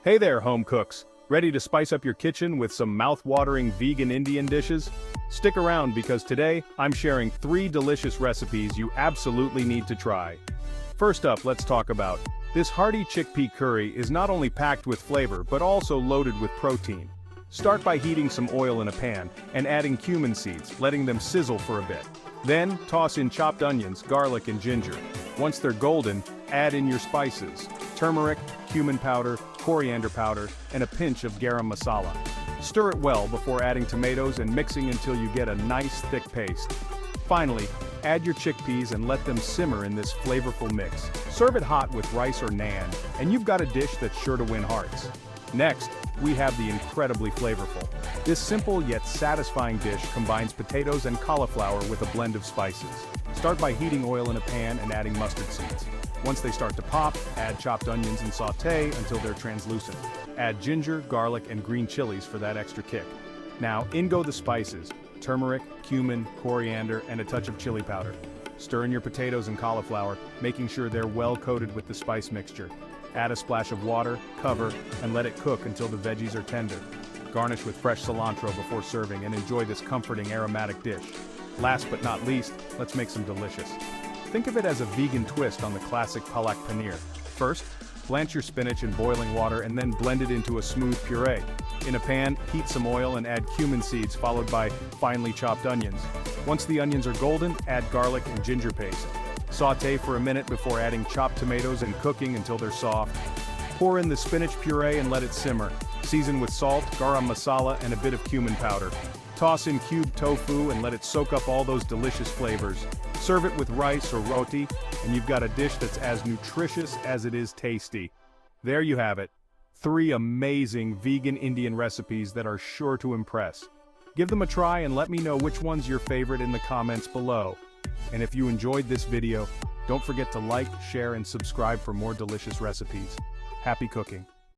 Hey there, home cooks. Ready to spice up your kitchen with some mouth-watering vegan Indian dishes? Stick around because today I'm sharing 3 delicious recipes you absolutely need to try. First up, let's talk about this hearty chickpea curry is not only packed with flavor but also loaded with protein. Start by heating some oil in a pan and adding cumin seeds, letting them sizzle for a bit. Then, toss in chopped onions, garlic and ginger. Once they're golden, add in your spices: turmeric, cumin powder, coriander powder, and a pinch of garam masala. Stir it well before adding tomatoes and mixing until you get a nice thick paste. Finally, add your chickpeas and let them simmer in this flavorful mix. Serve it hot with rice or naan, and you've got a dish that's sure to win hearts. Next, we have the incredibly flavorful. This simple yet satisfying dish combines potatoes and cauliflower with a blend of spices. Start by heating oil in a pan and adding mustard seeds. Once they start to pop, add chopped onions and sauté until they're translucent. Add ginger, garlic, and green chilies for that extra kick. Now, in go the spices: turmeric, cumin, coriander, and a touch of chili powder. Stir in your potatoes and cauliflower, making sure they're well coated with the spice mixture. Add a splash of water, cover, and let it cook until the veggies are tender. Garnish with fresh cilantro before serving and enjoy this comforting aromatic dish. Last but not least, let's make some delicious. Think of it as a vegan twist on the classic palak paneer. First, blanch your spinach in boiling water and then blend it into a smooth puree. In a pan, heat some oil and add cumin seeds followed by finely chopped onions. Once the onions are golden, add garlic and ginger paste. Sauté for a minute before adding chopped tomatoes and cooking until they're soft. Pour in the spinach puree and let it simmer. Season with salt, garam masala, and a bit of cumin powder. Toss in cubed tofu and let it soak up all those delicious flavors. Serve it with rice or roti, and you've got a dish that's as nutritious as it is tasty. There you have it. 3 amazing vegan Indian recipes that are sure to impress. Give them a try and let me know which one's your favorite in the comments below. And if you enjoyed this video, don't forget to like, share, and subscribe for more delicious recipes. Happy cooking!